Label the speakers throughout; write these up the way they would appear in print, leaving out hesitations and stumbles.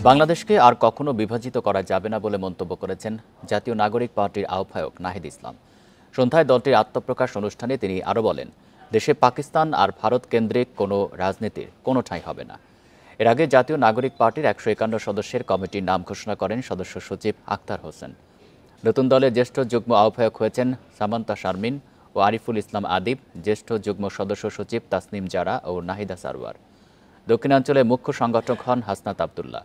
Speaker 1: বাংলাদেশকে আর কখনো বিভাজিত করা যাবে না বলে মন্তব্য করেছেন জাতীয় নাগরিক পার্টির আহ্বায়ক নাহিদ ইসলাম। সন্ধ্যায় দলটির আত্মপ্রকাশ অনুষ্ঠানে তিনি আরও বলেন, দেশে পাকিস্তান আর ভারত কেন্দ্রিক কোনো রাজনীতির কোনো ঠাঁই হবে না। এর আগে জাতীয় নাগরিক পার্টির 151 সদস্যের কমিটির নাম ঘোষণা করেন সদস্য সচিব আখতার হোসেন। নতুন দলের জ্যেষ্ঠ যুগ্ম আহ্বায়ক হয়েছেন সামান্তা শারমিন ও আরিফুল ইসলাম আদিব, জ্যেষ্ঠ যুগ্ম সদস্য সচিব তাসনিম জারা ও নাহিদা সারওয়ার। দক্ষিণাঞ্চলে মুখ্য সংগঠক হন হাসনাত আবদুল্লাহ,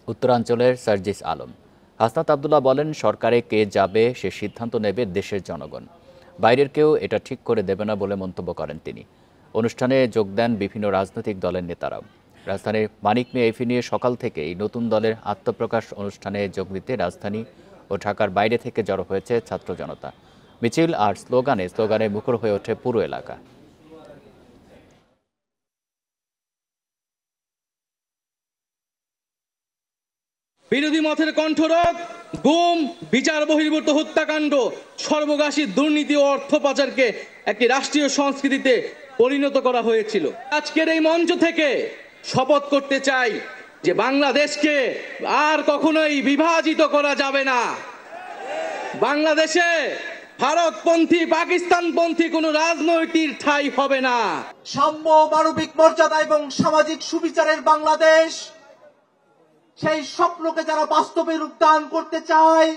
Speaker 1: উত্তরাঞ্চলের সার্জিস আলম। হাসনাত আবদুল্লাহ বলেন, সরকারে কে যাবে সে সিদ্ধান্ত নেবে দেশের জনগণ, বাইরের কেউ এটা ঠিক করে দেবে না বলে মন্তব্য করেন তিনি। অনুষ্ঠানে যোগ দেন বিভিন্ন রাজনৈতিক দলের নেতারাও। রাজধানীর মানিক মিয়া এফি নিয়ে সকাল থেকেই নতুন দলের আত্মপ্রকাশ অনুষ্ঠানে যোগ দিতে রাজধানী ও ঢাকার বাইরে থেকে জড়ো হয়েছে ছাত্র জনতা। মিছিল আর স্লোগানে মুখর হয়ে ওঠে পুরো এলাকা।
Speaker 2: বিরোধী মতের কণ্ঠরোধ, গুম, বিচার বহির্ভূত হত্যাকাণ্ড, সর্বগ্রাসী দুর্নীতি ও অর্থ পাচারকে একটি রাষ্ট্রীয় সংস্কৃতিতে পরিণত করা হয়েছিল। আজকের এই মঞ্চ থেকে শপথ করতে চাই যে বাংলাদেশকে আর কখনোই বিভাজিত করা যাবে না। বাংলাদেশে ভারতপন্থী, পাকিস্তানপন্থী কোনো রাজনৈতিক ঠাঁই হবে না।
Speaker 3: সাম্য, মানবিক মর্যাদা এবং সামাজিক সুবিচারের বাংলাদেশ, সেই স্বপ্নকে যারা বাস্তবে রূপদান করতে চায়,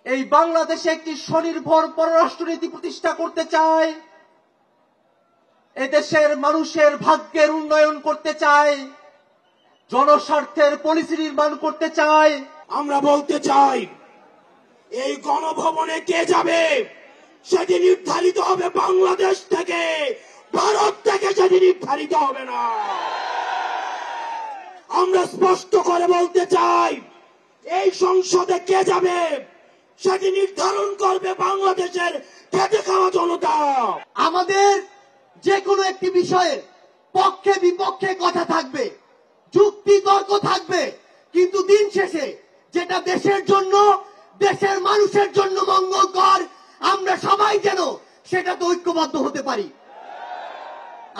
Speaker 3: এই বাংলাদেশে একটি স্বনির্ভর পররাষ্ট্রনীতি প্রতিষ্ঠা করতে চায়, এদেশের মানুষের ভাগ্যের উন্নয়ন করতে চায়, জনস্বার্থের পলিসি নির্মাণ করতে চায়।
Speaker 4: আমরা বলতে চাই, এই গণভবনে কে যাবে সেটি নির্ধারিত হবে বাংলাদেশ থেকে, ভারত থেকে সেটি নির্ধারিত হবে না। আমরা স্পষ্ট করে বলতে চাই, এই সংসদে কে যাবে সেটি নির্ধারণ করবে বাংলাদেশের খেটে খাওয়া জনতা।
Speaker 3: আমাদের যে কোনো একটি বিষয়ে পক্ষে বিপক্ষে কথা থাকবে, যুক্তি তর্ক থাকবে, কিন্তু দিন শেষে যেটা দেশের জন্য, দেশের মানুষের জন্য মঙ্গলকর, আমরা সবাই যেন সেটাতে ঐক্যবদ্ধ হতে পারি।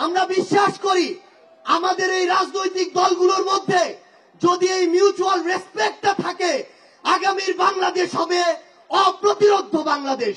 Speaker 3: আমরা বিশ্বাস করি আমাদের এই রাজনৈতিক দলগুলোর মধ্যে যদি এই মিউচুয়াল রেসপেক্টটা থাকে, আগামীর বাংলাদেশ হবে অপ্রতিরোধ্য বাংলাদেশ।